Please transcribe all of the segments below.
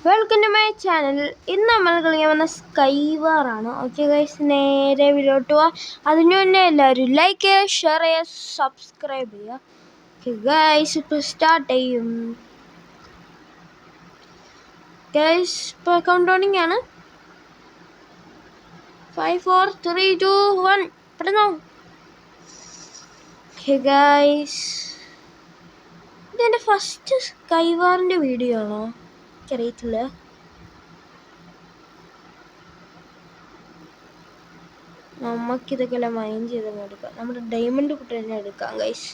Welcome to my channel. ഇന്ന് നമ്മൾ കളിക്കാൻ വന്ന സ്കൈവാറാണ്. ഓക്കെ ഗൈസ്, നേരെ വീഡിയോട്ട് പോവാം. അതിനു മുന്നേ എല്ലാവരും ലൈക്ക് ചെയ്യുക, ഷെയർ ചെയ്യുക, സബ്സ്ക്രൈബ് ചെയ്യുക. ഓക്കെ ഗൈസ്, ഇപ്പോൾ സ്റ്റാർട്ട് ചെയ്യും. ഗൈസ്, ഇപ്പോൾ കൗണ്ട് ഡൗണിങ് ആണ്. 5 4 3 2 1 പെട്ടെന്നോ. ഓക്കെ ഗൈസ്, ഇതെൻ്റെ ഫസ്റ്റ് സ്കൈവാറിൻ്റെ വീഡിയോ ആണോ? എനിക്കറിയത്തില്ല. നമുക്കിതൊക്കെ മൈൻഡ് ചെയ്തങ്ങ് എടുക്കാം. നമ്മുടെ ഡയമണ്ട് കുട്ടനെ എടുക്കാം ഗൈസ്.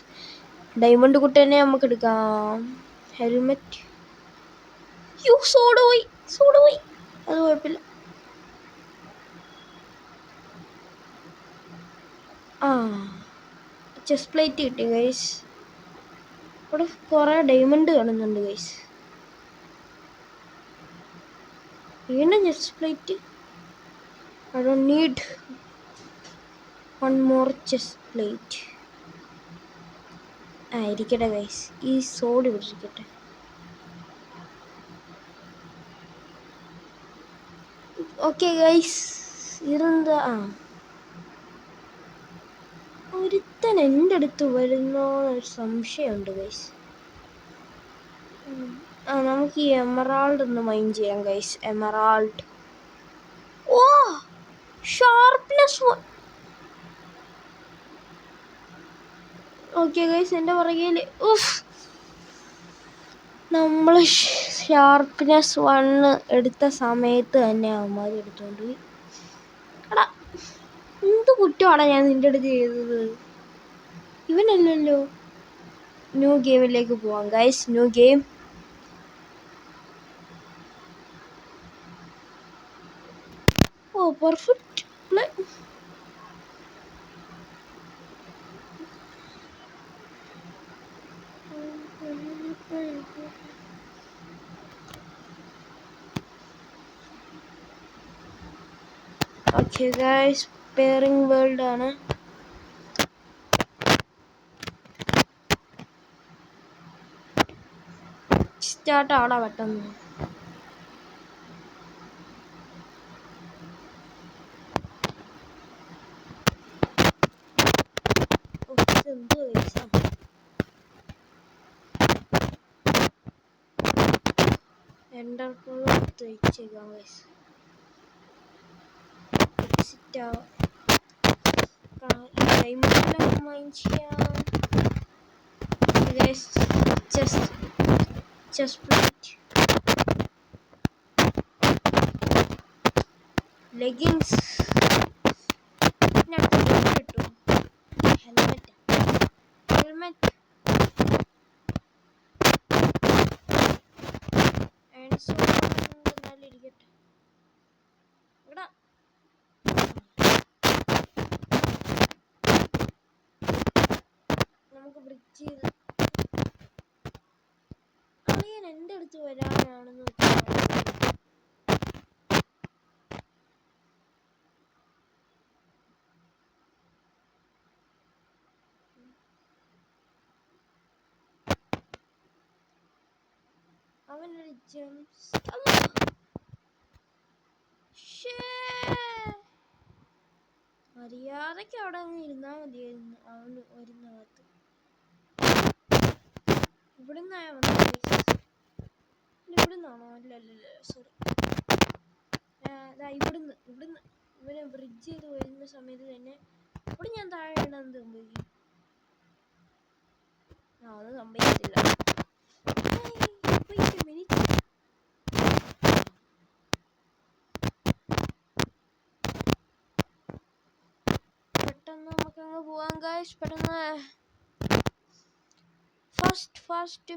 ഡയമണ്ട് കുട്ടനെ നമുക്ക് എടുക്കാം. ഹെൽമെറ്റ്. സോഡ് പോയി. അത് കുഴപ്പമില്ല. ചെസ്റ്റ് പ്ലേറ്റ് കിട്ടി ഗൈസ്. ഇവിടെ കുറേ ഡയമണ്ട് കാണുന്നുണ്ട് ഗൈസ്. വീണ്ടും chest plate. I don't need one more chest plate. ഇരിക്കട്ടെ ഗൈസ്, ഈ സോഡ് ഇവിടെ ഇരിക്കട്ടെ. ഓക്കെ ഗൈസ്, ഇതെന്താ? ഒരുത്തൻ എൻ്റെ അടുത്ത് വരുന്നോ എന്നൊരു സംശയമുണ്ട് ഗൈസ്. നമുക്ക് ഈ എമറാൾഡ് ഒന്ന് മൈൻഡ് ചെയ്യാം ഗൈസ്. എമറാൾഡ്. ഓ, ഷാർപ്നെസ്. ഓക്കെ ഗൈസ്, എൻ്റെ പുറകിൽ നമ്മൾ ഷാർപ്നെസ് 1 എടുത്ത സമയത്ത് തന്നെ അവന്മാർ എടുത്തോണ്ട് പോയി. എടാ, എന്ത് കുറ്റമാണ് ഞാൻ നിൻ്റെ അടുത്ത് ചെയ്തത്? ഇവനല്ലല്ലോ. ന്യൂ ഗെയിമിലേക്ക് പോവാം guys. New game. Perfect play. Okay guys, pairing world ആണ്. സ്റ്റാർട്ട് ആവടാ പെട്ടെന്ന്. എന്ത് പൈസ എൻ്റർപ്രൈസ് തയ്ച്ചേക്കാം ഗൈസ്. എക്സിറ്റ് ആവാം. ഡയമണ്ടിലൊക്കെ മൈൻഡ് ചെയ്യാം ഗൈസ്. Chest plate, leggings. കിട്ടും. ഹെൽമെറ്റ് ഇരിക്കട്ടെ. ഇവിടെ നമുക്ക് ബ്രിഡ്ജ് ചെയ്ത് അളിയൻ എൻ്റെ അടുത്ത് വരാനാണെന്ന് അവനൊരു ജംസ്. മര്യാദയ്ക്ക് അവിടെ അങ്ങ് ഇരുന്നാൽ മതിയായിരുന്നു. അവൻ വരുന്നകത്ത് ഇവിടുന്നായ ഇവിടുന്നാണോ? അല്ലല്ല, സോറി. ഇവിടുന്ന് ഇവനെ ബ്രിഡ്ജ് ചെയ്ത് വരുന്ന സമയത്ത് തന്നെ ഇവിടെ ഞാൻ താഴെ വീണെന്ത് സംഭവിക്കും? അത് സംഭവിക്കത്തില്ല. പെട്ടെന്ന് നമുക്കങ്ങ് പോവാം ഗൈസ്. പെട്ടെന്ന്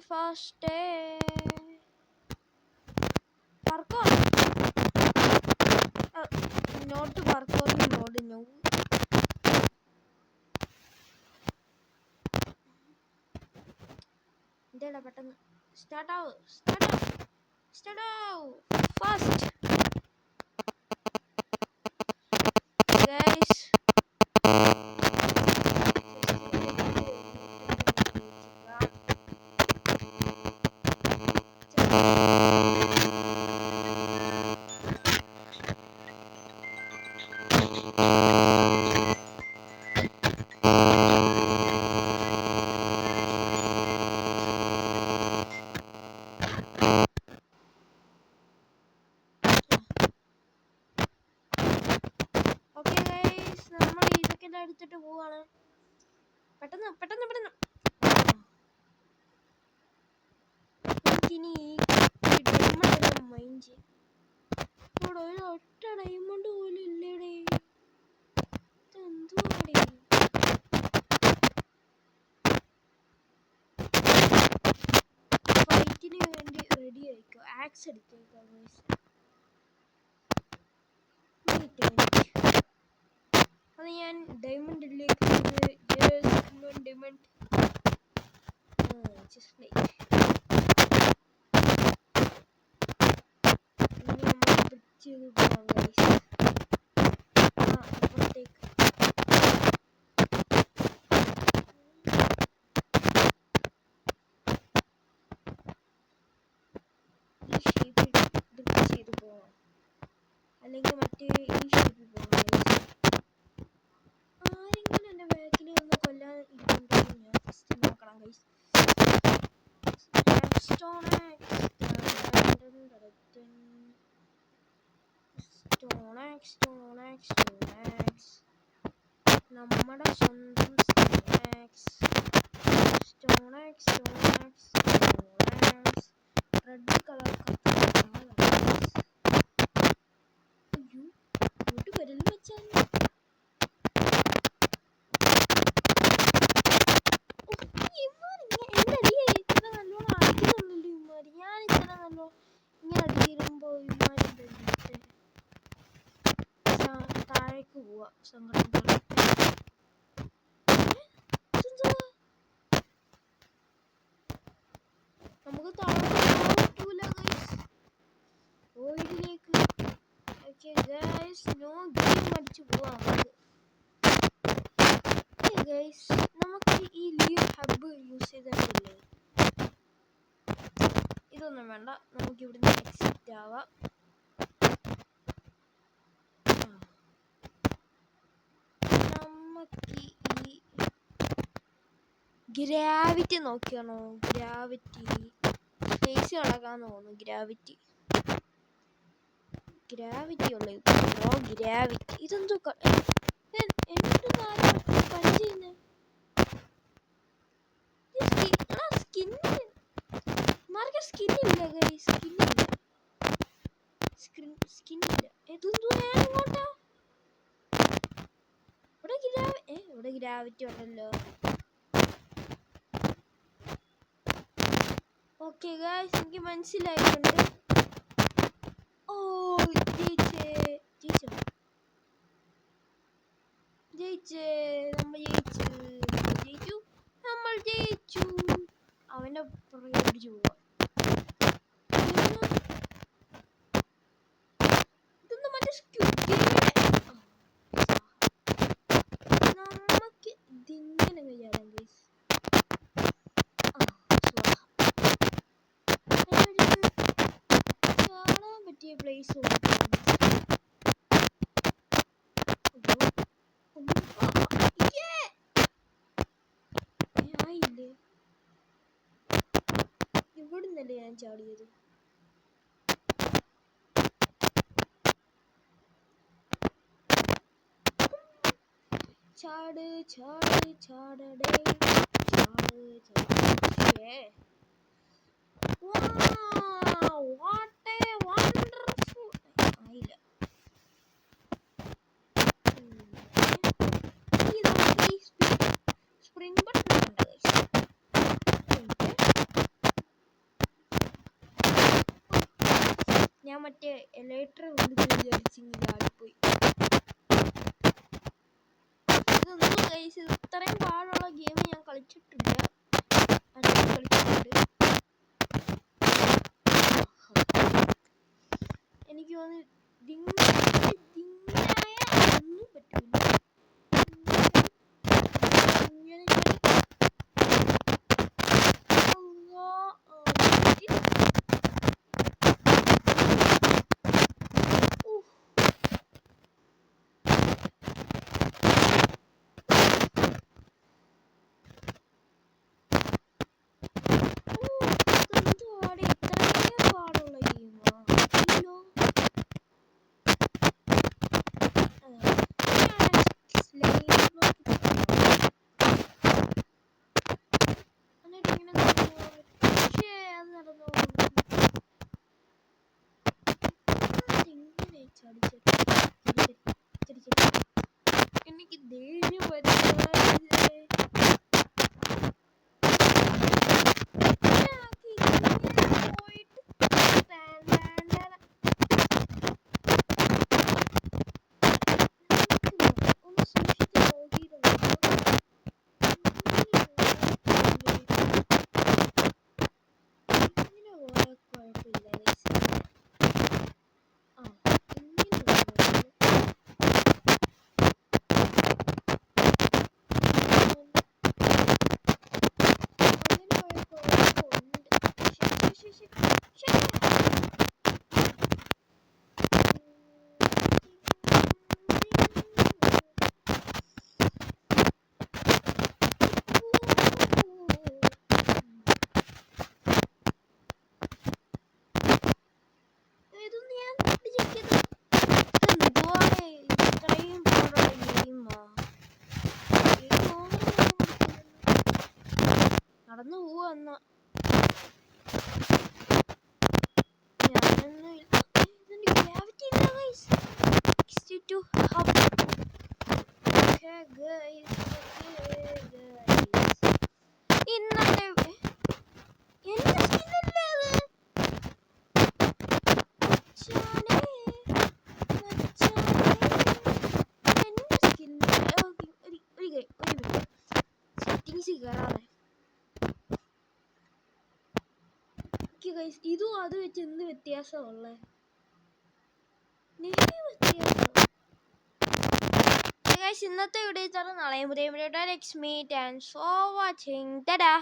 fast parkour. Not parkour mode. No. ഇതെടാ പെട്ടെന്ന് സ്റ്റാർട്ട് ആവ്. Fast guys. എടുത്തിട്ട് പോവാണ്. പെട്ടെന്ന് പെട്ടെന്ന് പെട്ടെന്ന്. ഇനി ഡയമണ്ട് മൈൻഡ് ഇവിടെ ഒരു ഒറ്റ ഡയമണ്ട് പോലും ഇല്ലേടേ. ഇതെന്തുവാടേ? ഫൈറ്റിന് വേണ്ടി റെഡി ആയിക്കോ. ആക്സ് എടുത്തേക്കോ. അത് ഞാൻ ഡയമണ്ടിലേക്ക് ഡയമണ്ട് just wait. ഇനി നമ്മൾ ബ്രിക്ക് ചെയ്ത് പോകാം ഗൈസ്. അപ്പുറത്തേക്ക് ഈ ഷേപ്പിൽ ബ്രിക്ക് ചെയ്ത് പോവാം, അല്ലെങ്കിൽ മറ്റേ ഈ ഷേപ്പിൽ പോകാം ഗൈസ്. ആരെങ്കിലും എൻ്റെ ബാക്കിൽ ഒന്ന് കൊല്ലാൻ ഇരിക്കുന്നുണ്ടോ ഞാൻ ഫസ്റ്റ് നോക്കണം ഗൈസ്. നമ്മുടെ സ്വന്തം റെഡ് കളർ അയ്യോ ഇങ്ങോട്ട് വരലും വെച്ചാൽ താഴേക്ക് പോവാ. സങ്കടം നമുക്ക് താഴെ പറ്റൂല ഗൈസ്. ഓയിലേക്ക് ഗൈസ് നോ ഗെയിം അടിച്ചു പോവാം ഗൈസ്. നമുക്ക് ഈ ലീവ് ഹബ് യൂസ് ചെയ്തിട്ടില്ലേ? ഇതൊന്നും വേണ്ട, നമുക്ക് ഇവിടുന്ന് എക്സിറ്റ് ആവാം. നമുക്ക് ഈ ഗ്രാവിറ്റി നോക്കിയാണോ? ഗ്രാവിറ്റി സ്പേസ് കളകാൻ തോന്നുന്നു. ഗ്രാവിറ്റി ഉള്ള ഗ്രാവിറ്റി ഇതെന്തോ എന്ത് കാര്യം പണി ചെയ്യുന്നേ? സ്കിന്നില്ല ഗൈസ്, സ്കിന്നില്ല. ഇതെന്തോ ഇങ്ങോട്ടാ? ഇവിടെ ഗ്രാവിറ്റി ഉണ്ടല്ലോ. ഓക്കെ ഗൈസ്, എനിക്ക് മനസ്സിലായിട്ടുണ്ട്. ഓ നമ്മൾ ജയിച്ചു. അവന്റെ പുറകെ പിടിച്ചു പോവാ. ഇതൊന്നും മറ്റേ നമുക്ക് ഇതിങ്ങനെ ചെയ്യാം ഗൈസ്. കാണാൻ പറ്റിയ പ്ലേസ് ആയില്ലേ? ഇവിടുന്നല്ലേ ഞാൻ ചാടിയത്? ചാട് ചാട് ചാടടേ ചാട് ചാടേ. Wow, what a wonderful. ആയില്ല. സ്പ്രിംഗ് ബട്ടൺ ഉണ്ട് ഗൈസ്. ഞാൻ മറ്റേ എലക്ട്ര വിചാരിച്ചിങ്ങാടിപ്പോയി. ഇതൊന്നും ഗൈസ് ഇത്രയും പാടുള്ള ഗെയിം ഞാൻ കളിച്ചിട്ടില്ല. എനിക്ക് തോന്നുന്നു ഒന്നും പറ്റൂല. എനിക്ക് ദേഷ്യം വരുന്നത് നടന്നു പോവാ എന്നാ ഇതും അത് വെച്ച് എന്ത് വ്യത്യാസമുള്ളേ ഇന്നത്തെ വീഡിയോ നാളെയും പുതിയ video next meet and so watching. Tata.